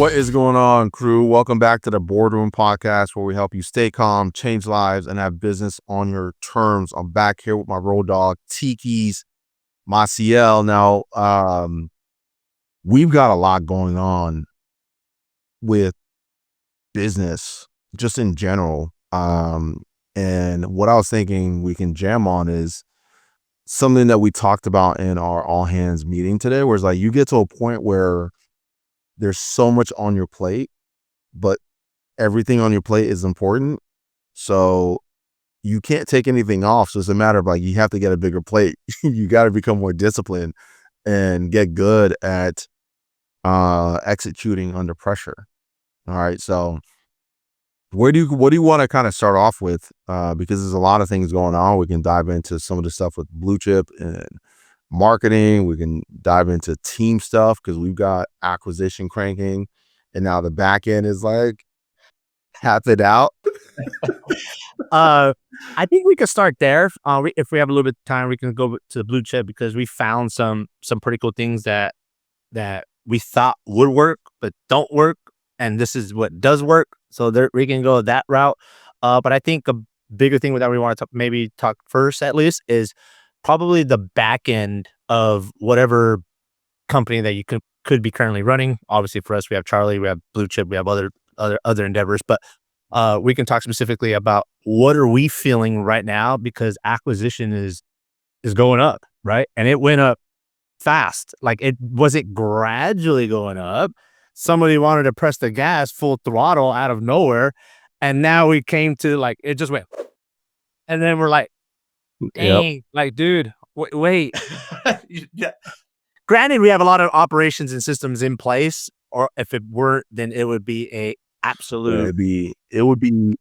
What is going on, crew? Welcome back to the Boardroom podcast, where we help you stay calm, change lives, and have business on your terms. I'm back here with my road dog, Tikis, Maciel. Now, we've got a lot going on with business, just in general. And what I was thinking we can jam on is something that we talked about in our all hands meeting today, where it's like you get to a point where there's so much on your plate, but everything on your plate is important. So you can't take anything off. So it's a matter of like, you have to get a bigger plate. You got to become more disciplined and get good at executing under pressure. All right. So what do you want to kind of start off with? Because there's a lot of things going on. We can dive into some of the stuff with Blue Chip and marketing. We can dive into team stuff because we've got acquisition cranking, and now the back end is like half it out. I think we could start there. If we have a little bit of time, we can go to the Blue Chip because we found some pretty cool things that we thought would work but don't work, and this is what does work. So there we can go that route. But I think a bigger thing that we want to maybe talk first, at least, is probably the back end of whatever company that you could be currently running. Obviously, for us, we have Charlie, we have Blue Chip, we have other endeavors, but we can talk specifically about what are we feeling right now, because acquisition is going up, right? And it went up fast. Like, it wasn't gradually going up. Somebody wanted to press the gas full throttle out of nowhere, and now we came to, like, it just went, and then we're like, dang, like, dude, wait. Yeah. Granted, we have a lot of operations and systems in place, or if it weren't, then it would be a absolute. It would be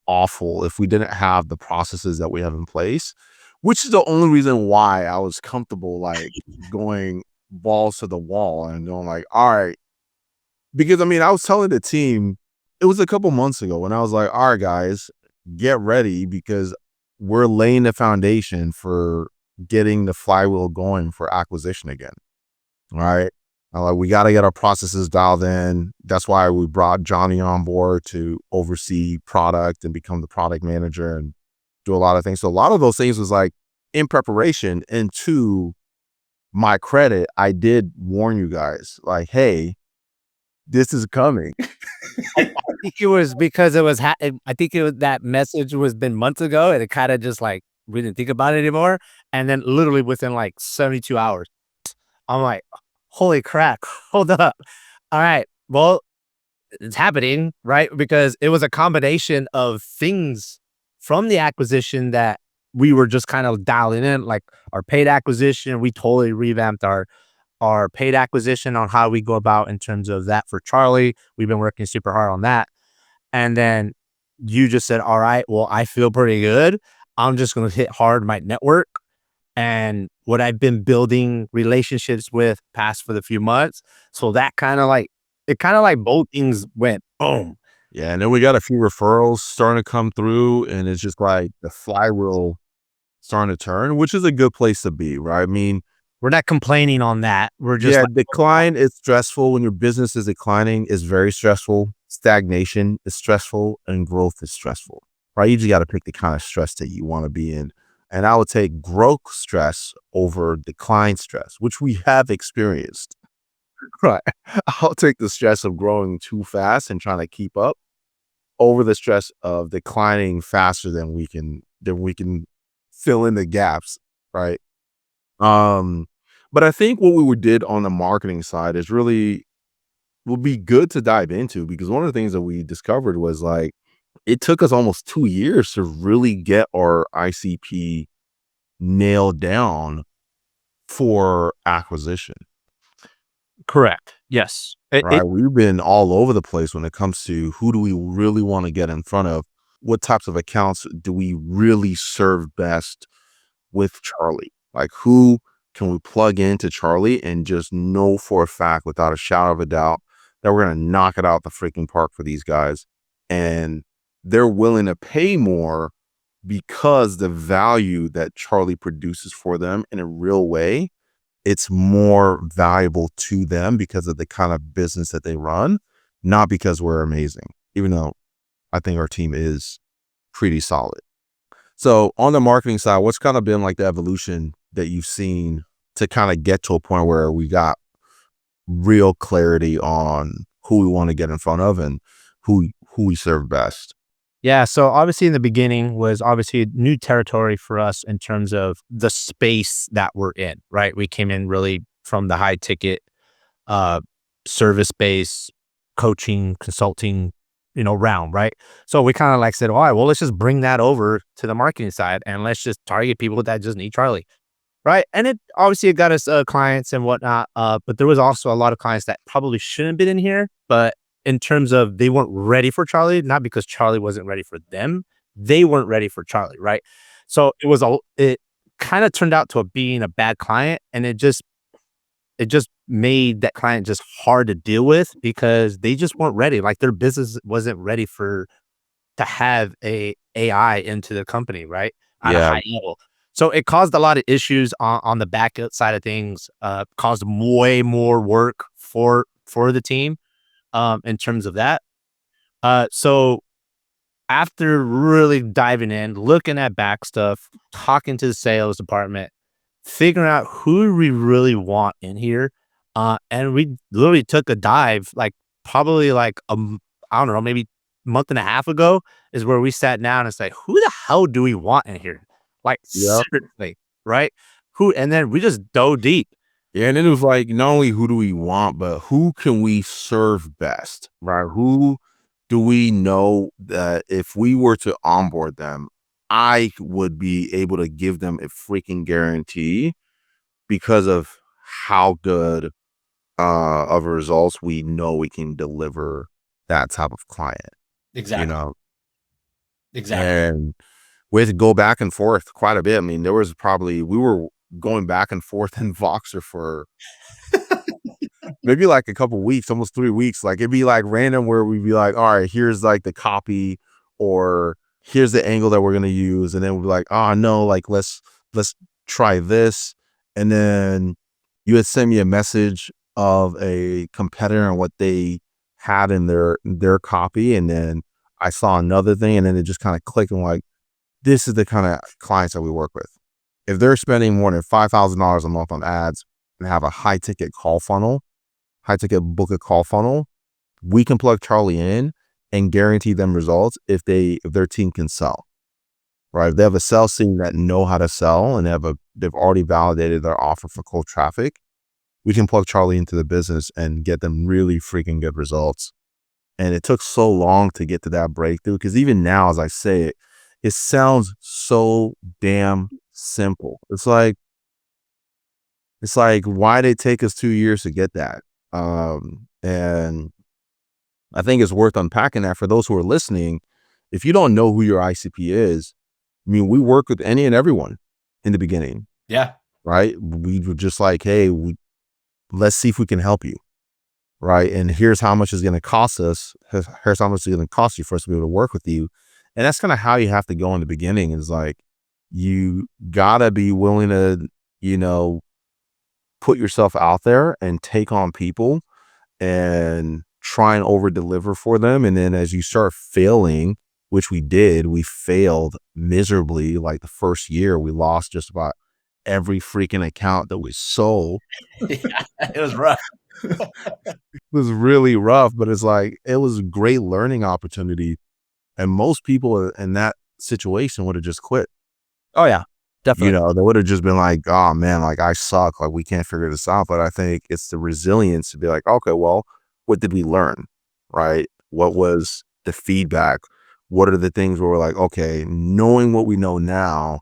awful if we didn't have the processes that we have in place, which is the only reason why I was comfortable like going balls to the wall and going like, all right. Because I mean, I was telling the team, it was a couple months ago when I was like, all right, guys, get ready, because we're laying the foundation for getting the flywheel going for acquisition again. All right. Like, we got to get our processes dialed in. That's why we brought Johnny on board to oversee product and become the product manager and do a lot of things. So a lot of those things was like in preparation. And to my credit, I did warn you guys, like, hey, this is coming. I think it was because it was. I think it was that message was been months ago, and it kind of just like we didn't think about it anymore. And then literally within like 72 hours, I'm like, holy crap! Hold up! All right, well, it's happening, right? Because it was a combination of things from the acquisition that we were just kind of dialing in, like our paid acquisition. We totally revamped our paid acquisition on how we go about in terms of that for Charlie. We've been working super hard on that. And then you just said, all right, well, I feel pretty good. I'm just going to hit hard my network and what I've been building relationships with past for the few months. So that kind of like both things went boom. Yeah. And then we got a few referrals starting to come through, and it's just like the flywheel starting to turn, which is a good place to be, right? I mean, we're not complaining on that. We're just decline is stressful. When your business is declining, it's very stressful. Stagnation is stressful, and growth is stressful, right? You just got to pick the kind of stress that you want to be in. And I would take growth stress over decline stress, which we have experienced, right? I'll take the stress of growing too fast and trying to keep up over the stress of declining faster than we can fill in the gaps, right? But I think what we did on the marketing side is really would be good to dive into, because one of the things that we discovered was like, it took us almost 2 years to really get our ICP nailed down for acquisition. Correct. Yes. Right. We've been all over the place when it comes to who do we really want to get in front of? What types of accounts do we really serve best with Charlie? Like, who can we plug into Charlie and just know for a fact, without a shadow of a doubt, that we're going to knock it out the freaking park for these guys? And they're willing to pay more because the value that Charlie produces for them in a real way, it's more valuable to them because of the kind of business that they run not because we're amazing, even though I think our team is pretty solid. So on the marketing side, what's kind of been like the evolution that you've seen to kind of get to a point where we got real clarity on who we want to get in front of and who we serve best? Yeah, so obviously in the beginning was obviously new territory for us in terms of the space that we're in, right? We came in really from the high ticket uh service based coaching, consulting, realm, right? So we kind of like said, all right, well, let's just bring that over to the marketing side and let's just target people that just need Charlie. Right. And it obviously it got us clients and whatnot. But there was also a lot of clients that probably shouldn't have been in here. But in terms of they weren't ready for Charlie, not because Charlie wasn't ready for them, they weren't ready for Charlie. Right. So it kind of turned out to being a bad client. And it just made that client just hard to deal with because they just weren't ready. Like their business wasn't ready to have a AI into the company, right? At a Yeah. high level. So it caused a lot of issues on the back side of things, caused way more work for the team, in terms of that. So after really diving in, looking at back stuff, talking to the sales department, figuring out who we really want in here, and we literally took a dive, like, probably, like, I don't know, maybe month and a half ago is where we sat down and say, "Who the hell do we want in here?" Like, Yep. seriously, right? Who and then we just dove deep. Yeah, and then it was like, not only who do we want, but who can we serve best, right? Who do we know that if we were to onboard them, I would be able to give them a freaking guarantee because of how good of results we know we can deliver that type of client, you Exactly. know? Exactly. And we had to go back and forth quite a bit. I mean, there was probably, we were going back and forth in Voxer for maybe like a couple weeks, almost 3 weeks. Like it'd be like random where we'd be like, all right, here's like the copy or here's the angle that we're gonna use. And then we'd be like, oh no, like let's try this. And then you had sent me a message of a competitor and what they had in their copy. And then I saw another thing and then it just kind of clicked and like, this is the kind of clients that we work with. If they're spending more than $5,000 a month on ads and have a high ticket book a call funnel, we can plug Charlie in and guarantee them results if their team can sell. Right. If they have a sales team that know how to sell and they've already validated their offer for cold traffic, we can plug Charlie into the business and get them really freaking good results. And it took so long to get to that breakthrough because even now, as I say it, it sounds so damn simple. It's like why did it take us 2 years to get that? And I think it's worth unpacking that for those who are listening. If you don't know who your ICP is, I mean, we work with any and everyone in the beginning, Yeah. right? We were just like, hey, let's see if we can help you, right? And here's how much it's going to cost us. Here's how much it's going to cost you for us to be able to work with you. And that's kind of how you have to go in the beginning is like, you gotta be willing to, you know, put yourself out there and take on people and try and over deliver for them. And then as you start failing, which we did, we failed miserably. Like the first year, we lost just about every freaking account that we sold. Yeah, it was rough. It was really rough, but it's like, it was a great learning opportunity. And most people in that situation would have just quit. Oh, yeah, You definitely. know, they would have just been like, oh man, like I suck. Like we can't figure this out. But I think it's the resilience to be like, okay, well, what did we learn? Right? What was the feedback? What are the things where we're like, okay, knowing what we know now,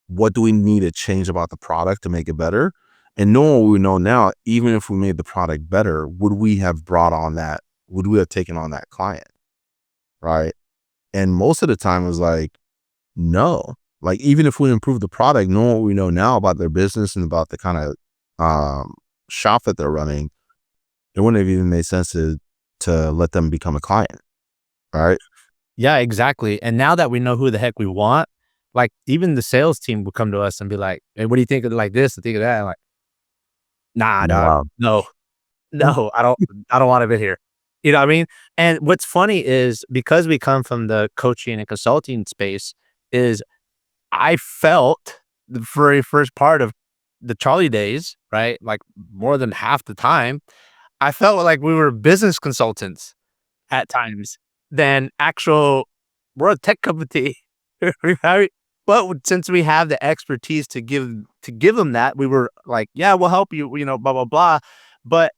what do we need to change about the product to make it better? And knowing what we know now, even if we made the product better, would we have brought on that? Would we have taken on that client? Right? And most of the time it was like, no. Like, even if we improve the product, knowing what we know now about their business and about the kind of shop that they're running, it wouldn't have even made sense to let them become a client, right? Yeah, exactly. And now that we know who the heck we want, like even the sales team will come to us and be like, "Hey, what do you think of like this? I think of that." I'm like, "Nah, dog. Wow. No, no, I don't want to be here." You know what I mean? And what's funny is because we come from the coaching and consulting space is I felt the very first part of the Charlie days, right? Like more than half the time, I felt like we were business consultants at times than actual we're a tech company. Right? But since we have the expertise to give them that, we were like, yeah, we'll help you, you know, blah, blah, blah. But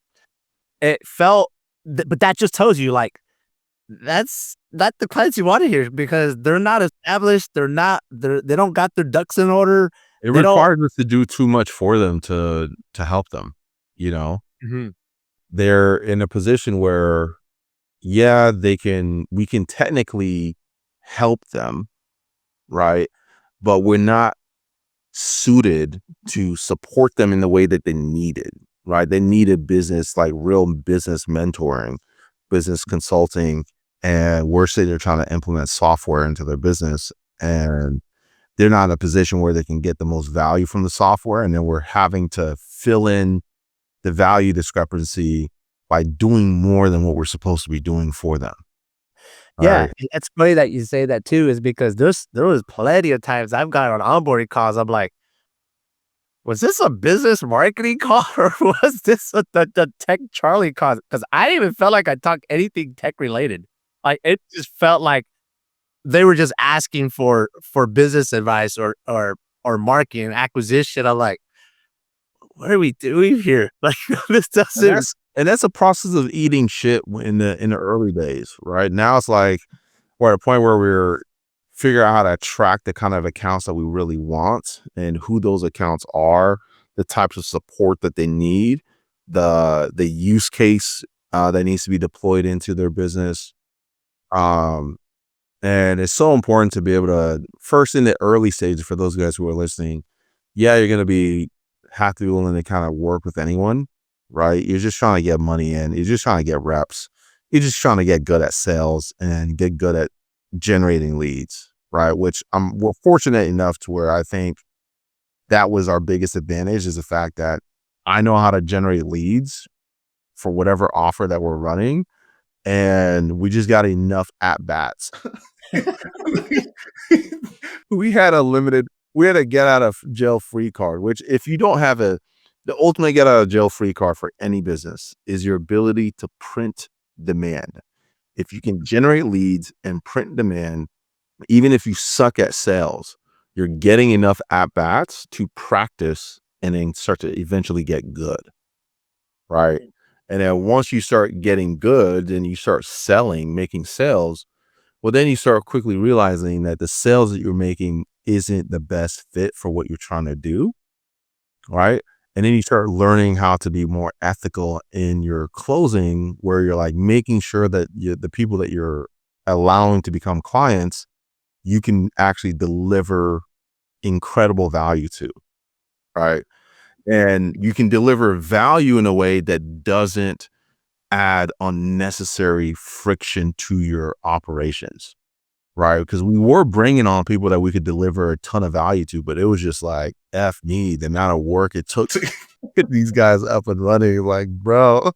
it felt, but that just tells you like, that's not the clients you want to hear because they're not established. They don't got their ducks in order. It They don't. requires us to do too much for them to help them, you know? Mhm. They're in a position where, yeah, we can technically help them, right? But we're not suited to support them in the way that they needed, right? They needed business, like real business mentoring, business consulting, and we're sitting there trying to implement software into their business, and they're not in a position where they can get the most value from the software, and then we're having to fill in the value discrepancy by doing more than what we're supposed to be doing for them. Yeah, Right. and it's funny that you say that too, is because there was plenty of times I've got on onboarding calls. I'm like, was this a business marketing call or was this the tech Charlie call? Because I didn't even felt like I talked anything tech related. Like it just felt like they were just asking for business advice or marketing acquisition. I'm like, what are we doing here? Like this And doesn't. that's a process of eating shit in the early days, right? Now it's like we're at a point where we're figure out how to attract the kind of accounts that we really want and who those accounts are, the types of support that they need, the use case that needs to be deployed into their business. Um, and it's so important to be able to first in the early stages for those guys who are listening, yeah, you're gonna be have to be willing to kind of work with anyone, right? You're just trying to get money in, you're just trying to get reps, you're just trying to get good at sales and get good at generating leads, right? Which we're fortunate enough to where I think that was our biggest advantage is the fact that I know how to generate leads for whatever offer that we're running. And we just got enough at bats. we had a limited, we had a get out of jail free card, which if you don't have the ultimate get out of jail free card for any business is your ability to print demand. If you can generate leads and print demand, even if you suck at sales, you're getting enough at bats to practice and then start to eventually get good. Right. And then once you start getting good and you start selling, making sales, well, then you start quickly realizing that the sales that you're making isn't the best fit for what you're trying to do. Right. And then you start learning how to be more ethical in your closing, where you're like making sure that the people that you're allowing to become clients, you can actually deliver incredible value to. Right. And you can deliver value in a way that doesn't add unnecessary friction to your operations, right? Because we were bringing on people that we could deliver a ton of value to, but it was just like, F me, the amount of work it took to get these guys up and running. Like, bro,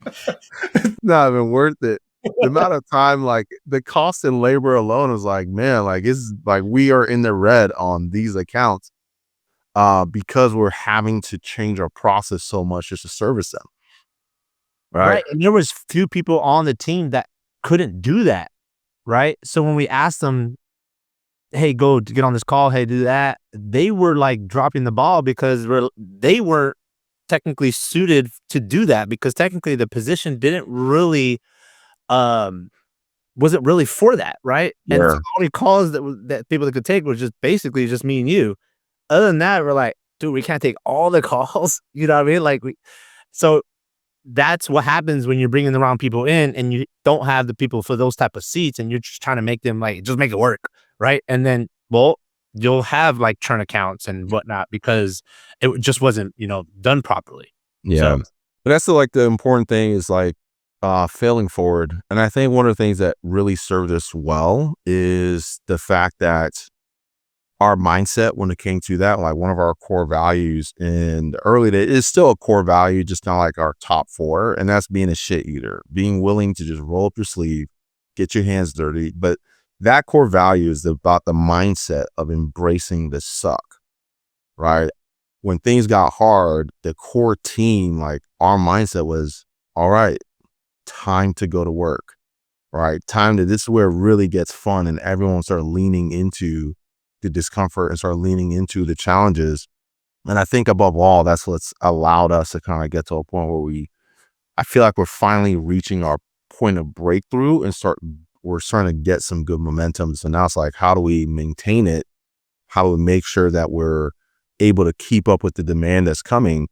it's not even worth it. The amount of time, like the cost in labor alone is like, man, like it's like we are in the red on these accounts because we're having to change our process so much just to service them. Right. Right, and there was few people on the team that couldn't do that, right? So when we asked them, "Hey, go to get on this call, hey, do that," they were, like, dropping the ball because they weren't technically suited to do that because technically the position didn't really, um wasn't really for that, right? And so Yeah. the only calls that people that could take was just basically just me and you. Other than that, we're like, "Dude, we can't take all the calls," you know what I mean? Like, so that's what happens when you're bringing the wrong people in and you don't have the people for those type of seats and you're just trying to make them like just make it work, right? And then, well, you'll have like churn accounts and whatnot because just wasn't, you know, done properly. Yeah. So But that's the important thing is like failing forward. And I think one of the things that really served us well is the fact that our mindset when it came to that. Like one of our core values in the early days is still a core value, just not like our top 4. And that's being a shit eater, being willing to just roll up your sleeve, get your hands dirty. But that core value is about the mindset of embracing the suck, right? When things got hard, the core team, like our mindset was, all right, time to go to work, right? This is where it really gets fun and everyone start leaning into the discomfort and start leaning into the challenges. And I think above all, that's what's allowed us to kind of get to a point where I feel like we're finally reaching our point of breakthrough and we're starting to get some good momentum. So now it's like, how do we maintain it? How do we make sure that we're able to keep up with the demand that's coming,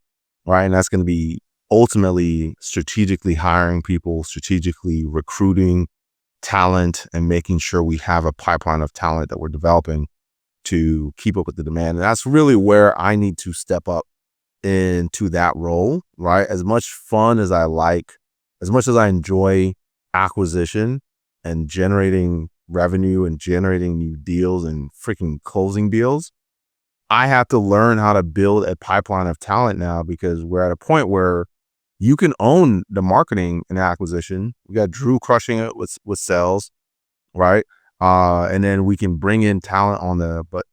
right? And that's going to be ultimately strategically hiring people, strategically recruiting talent, and making sure we have a pipeline of talent that we're developing to keep up with the demand. And that's really where I need to step up into that role, right? As much fun as as much as I enjoy acquisition and generating revenue and generating new deals and freaking closing deals, I have to learn how to build a pipeline of talent now, because we're at a point where you can own the marketing and acquisition. We got Drew crushing it with sales, right? And then we can bring in talent but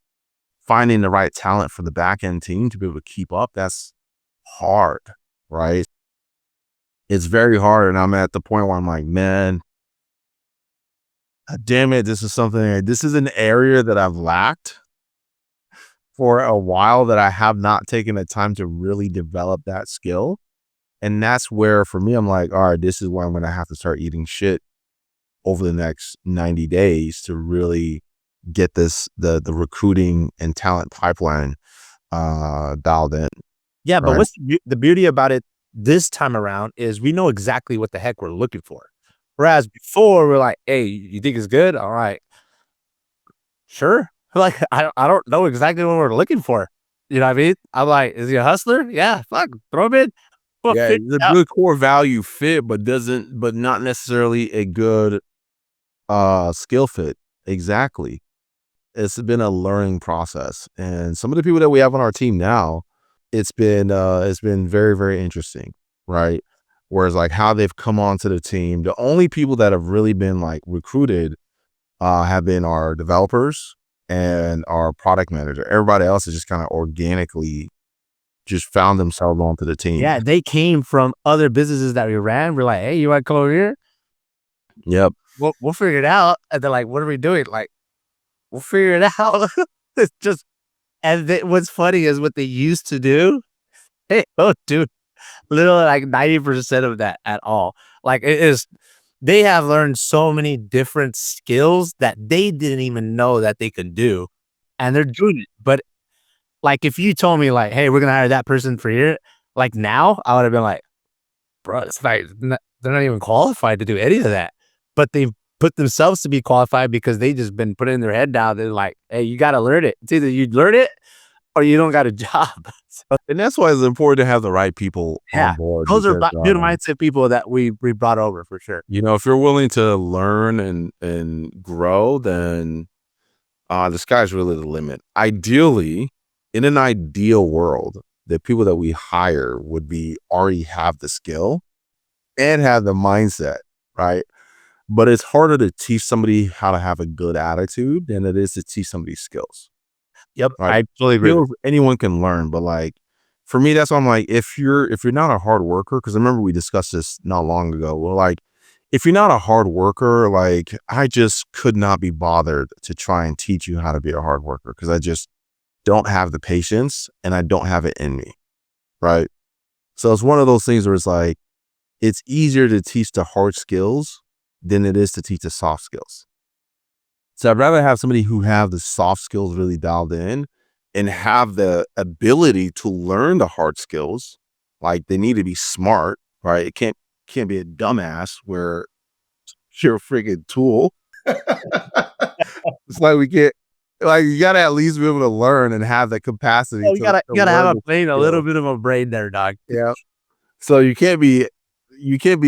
finding the right talent for the back end team to be able to keep up, that's hard, right? It's very hard. And I'm at the point where I'm like, man, damn it, this is an area that I've lacked for a while, that I have not taken the time to really develop that skill. And that's where, for me, I'm like, all right, this is where I'm going to have to start eating shit over the next 90 days to really get the recruiting and talent pipeline dialed in. Yeah, but Right? what's the beauty about it this time around is we know exactly what the heck we're looking for. Whereas before we're like, hey, you think it's good? All right. Sure. Like, I don't know exactly what we're looking for. You know what I mean? I'm like, is he a hustler? Yeah, fuck, throw him in. We'll Yeah, figure it's a it out. good core value fit, but not necessarily a good skill fit. Exactly. It's been a learning process. And some of the people that we have on our team now, it's been very, very interesting, right? Whereas like how they've come onto the team, the only people that have really been like recruited have been our developers and our product manager. Everybody else has just kind of organically just found themselves onto the team. Yeah, they came from other businesses that we ran. We're like, hey, you want to come over here? Yep. We'll figure it out. And they're like, what are we doing? Like, we'll figure it out. It's just, and what's funny is what they used to do. Hey, oh, dude, literally like 90% of that at all. Like it is, they have learned so many different skills that they didn't even know that they could do, and they're doing it. But like, if you told me like, hey, we're gonna hire that person for here, like now, I would have been like, bro, it's like they're not even qualified to do any of that. But they've put themselves to be qualified because they just been putting their head down. They're like, hey, you got to learn it. It's either you learn it or you don't got a job. So, And that's why it's important to have the right people on yeah, board, those are because good mindset people that we brought over for sure. if you're willing to learn and grow, then the sky's really the limit. Ideally, in an ideal world, the people that we hire would be already have the skill and have the mindset, right? But it's harder to teach somebody how to have a good attitude than it is to teach somebody skills. Yep, Right? I totally agree. Skills anyone can learn, but like for me, that's why I'm like, if you're not a hard worker, because I remember we discussed this not long ago. Well, like if you're not a hard worker, like I just could not be bothered to try and teach you how to be a hard worker, because I just don't have the patience and I don't have it in me. Right. So it's one of those things where it's like, it's easier to teach the hard skills than it is to teach the soft skills. So I'd rather have somebody who have the soft skills really dialed in and have the ability to learn the hard skills. Like they need to be smart, right? It can't be a dumbass where you're a freaking tool. It's like we get like you gotta at least be able to learn and have the capacity Oh, to you gotta have learn a the brain, a little skill. bit of a brain there, dog. Yeah. So you can't be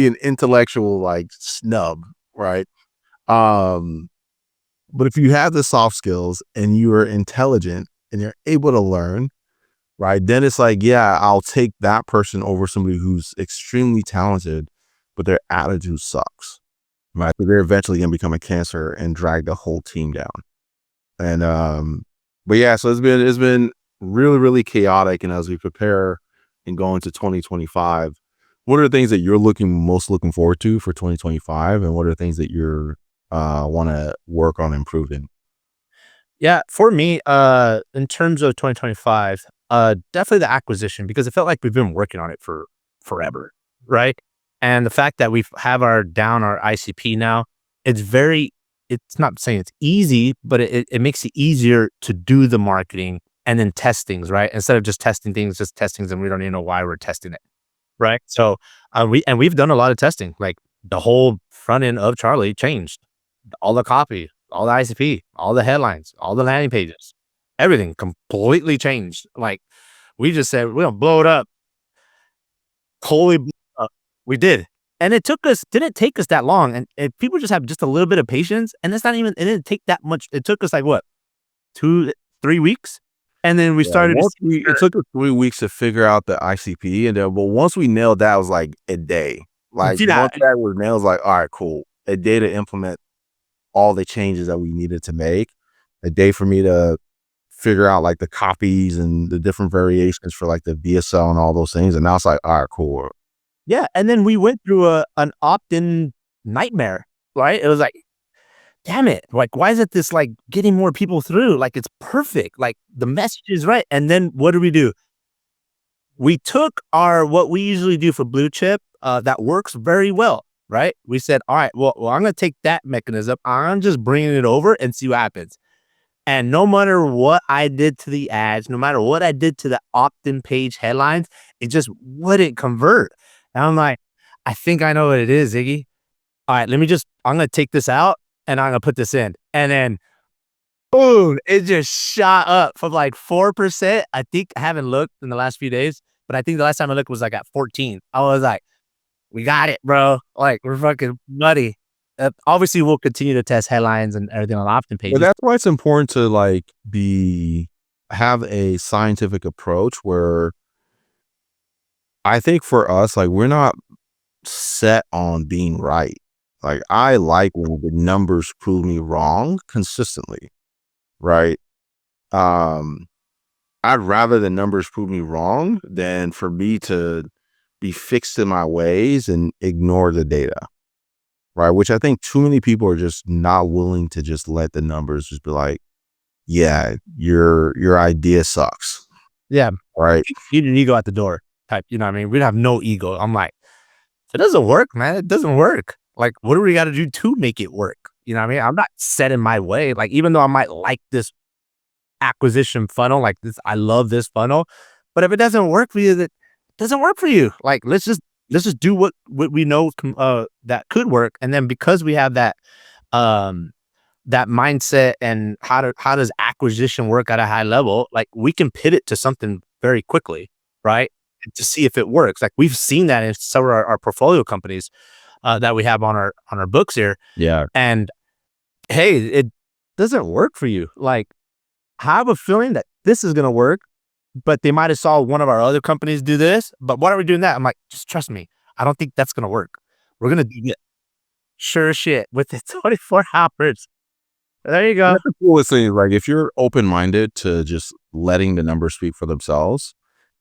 an intellectual like snub, right? Um But if you have the soft skills and you are intelligent and you're able to learn, right, then it's like, yeah, I'll take that person over somebody who's extremely talented, but their attitude sucks, right? So they're eventually going to become a cancer and drag the whole team down. And, but yeah, so it's been really, really chaotic. And as we prepare and go into 2025, what are the things that you're most looking forward to for 2025? And what are the things that you're, want to work on improving? Yeah, for me, in terms of 2025, definitely the acquisition because it felt like we've been working on it for forever, right? And the fact that we have our ICP now, it's very, it's not saying it's easy, but it makes it easier to do the marketing and then test things, right? Instead of just testing things, just testings, and we don't even know why we're testing it, right? So, we've done a lot of testing, like the whole front end of Charlie changed, all the copy, all the ICP, all the headlines, all the landing pages, everything completely changed. Like we just said, we're gonna blow it up. Holy, we did. And didn't take us that long. And if people just have just a little bit of patience, and it didn't take that much. It took us like what, 2, 3 weeks? And then we Yeah, started to see, it took us 3 weeks to figure out the ICP, and then, but once we nailed that, it was like a day. Like yeah, once that was nailed, it was like, all right, cool. A day to implement all the changes that we needed to make. A day for me to figure out like the copies and the different variations for like the VSL and all those things. And now it's like, all right, cool. yeah. And then we went through an opt-in nightmare, right? It was like, damn it. Like, why is it this like getting more people through? Like, it's perfect. Like, the message is right. And then what do? We took what we usually do for blue chip, that works very well, right? We said, all right, well, I'm going to take that mechanism. I'm just bringing it over and see what happens. And no matter what I did to the ads, no matter what I did to the opt-in page headlines, it just wouldn't convert. And I'm like, I think I know what it is, Iggy. All right, I'm going to take this out and I'm going to put this in. And then boom, it just shot up from like 4%. I think I haven't looked in the last few days, but I think the last time I looked was like at 14. I was like, we got it, bro. Like, we're fucking nutty. Obviously, we'll continue to test headlines and everything on opt-in But pages. that's why it's important to like have a scientific approach where I think for us, like we're not set on being right. Like I like when the numbers prove me wrong consistently, right? Um, I'd rather the numbers prove me wrong than for me to be fixed in my ways and ignore the data, right? Which I think too many people are just not willing to just let the numbers just be like, yeah, your idea sucks, Yeah, right? you need an ego at the door type. You know what I mean? We have no ego. I'm like, if it doesn't work, man. It doesn't work. Like, what do we got to do to make it work? You know what I mean? I'm not set in my way. Like, even though I might like this acquisition funnel, like this, I love this funnel, but if it doesn't work for you, that doesn't work for you. Like, let's just do what we know that could work, and then because we have that mindset and how does acquisition work at a high level, like we can pivot to something very quickly, right? To see if it works. Like we've seen that in some of our portfolio companies that we have on our books here. Yeah. And hey, it doesn't work for you. Like, I have a feeling that this is gonna work, but they might have saw one of our other companies do this. But why are we doing that? I'm like, just trust me. I don't think that's gonna work. We're gonna do it. Sure as shit with the 24 hours. There you go. That's the coolest thing. Like if you're open-minded to just letting the numbers speak for themselves,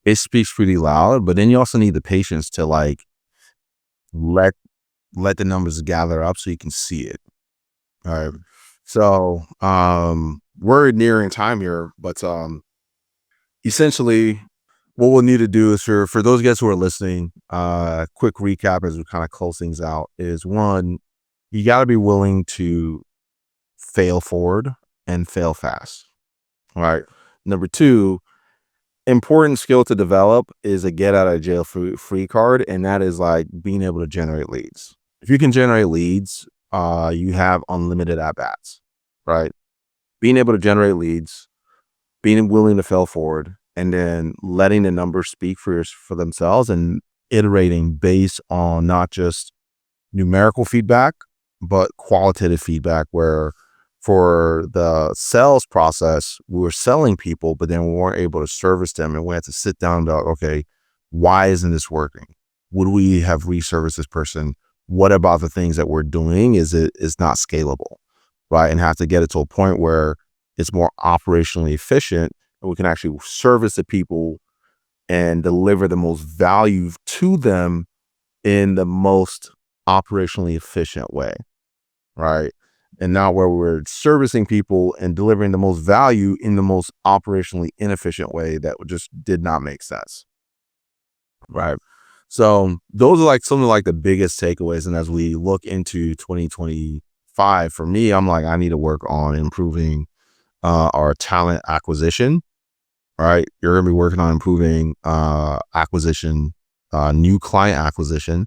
it speaks pretty loud, but then you also need the patience to like let the numbers gather up so you can see it. All right. So we're nearing time here, but essentially what we'll need to do is for those guys who are listening, quick recap as we kind of close things out is one, you got to be willing to fail forward and fail fast. All right. Number two, important skill to develop is a get out of jail free card, and that is like being able to generate leads. If you can generate leads, you have unlimited at bats, right? Being able to generate leads, being willing to fail forward, and then letting the numbers speak for themselves and iterating based on not just numerical feedback, but qualitative feedback where for the sales process, we were selling people, but then we weren't able to service them. And we had to sit down and go, okay, why isn't this working? Would we have reserviced this person? What about the things that we're doing is not scalable, right? And have to get it to a point where it's more operationally efficient and we can actually service the people and deliver the most value to them in the most operationally efficient way, right? And not where we're servicing people and delivering the most value in the most operationally inefficient way that just did not make sense, right? So those are like some of like the biggest takeaways. And as we look into 2025, for me, I'm like, I need to work on improving our talent acquisition, right? You're going to be working on improving acquisition, new client acquisition.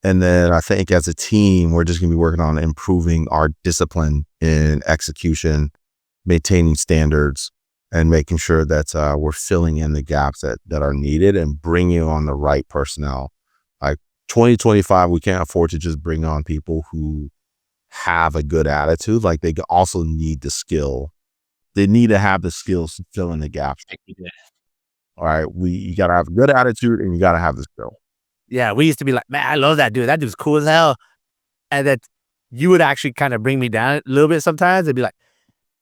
And then I think as a team, we're just going to be working on improving our discipline in execution, maintaining standards, and making sure that we're filling in the gaps that are needed and bringing on the right personnel. Like 2025, we can't afford to just bring on people who have a good attitude. Like they also need the skill. They need to have the skills to fill in the gaps. All right. You got to have a good attitude and you got to have the skill. Yeah, we used to be like, man, I love that dude. That dude's cool as hell. And then you would actually kind of bring me down a little bit sometimes and be like,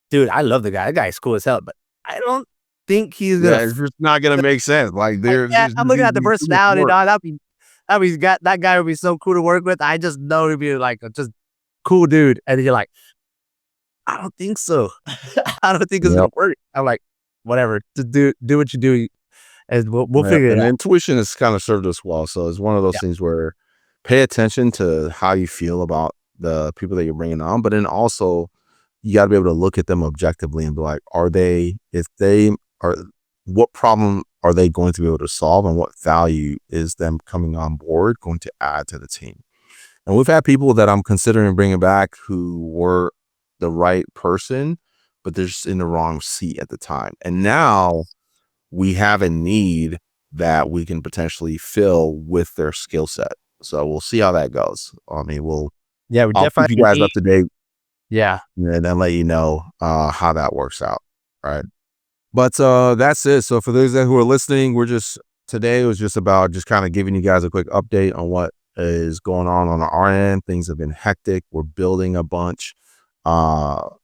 dude, I love the guy. That guy's cool as hell. But I don't think he's gonna. Yeah, it's just not gonna make sense. Like I'm looking at the personality, dog. That guy would be so cool to work with. I just know he'd be like just cool dude. And then you're like, I don't think so. I don't think it's gonna work. I'm like, whatever. Just do what you do. And we'll figure it out. And intuition has kind of served us well. So it's one of those things where pay attention to how you feel about the people that you're bringing on, but then also you got to be able to look at them objectively and be like, what problem are they going to be able to solve and what value is them coming on board going to add to the team? And we've had people that I'm considering bringing back who were the right person, but they're just in the wrong seat at the time. And now we have a need that we can potentially fill with their skill set. So we'll see how that goes. I mean, I'll keep you guys up to date. Yeah. And then let you know how that works out. Right. But that's it. So for those who are listening, today was just about just kind of giving you guys a quick update on what is going on our end. Things have been hectic. We're building a bunch.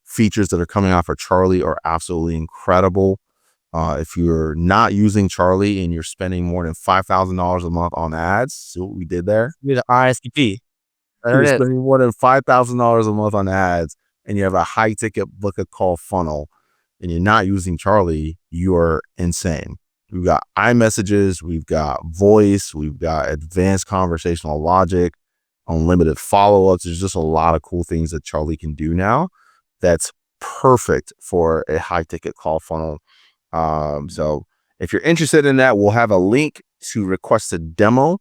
Features that are coming out for Charlie are absolutely incredible. If you're not using Charlie and you're spending more than $5,000 a month on ads, see what we did there? The RSVP. You're spending more than $5,000 a month on ads and you have a high ticket book a call funnel and you're not using Charlie, you are insane. We've got iMessages, we've got voice, we've got advanced conversational logic, unlimited follow-ups. There's just a lot of cool things that Charlie can do now that's perfect for a high ticket call funnel. So if you're interested in that, we'll have a link to request a demo.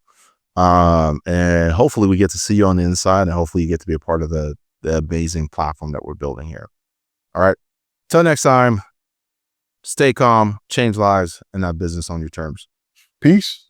And hopefully we get to see you on the inside and hopefully you get to be a part of the amazing platform that we're building here. All right. Till next time, stay calm, change lives, and not business on your terms. Peace.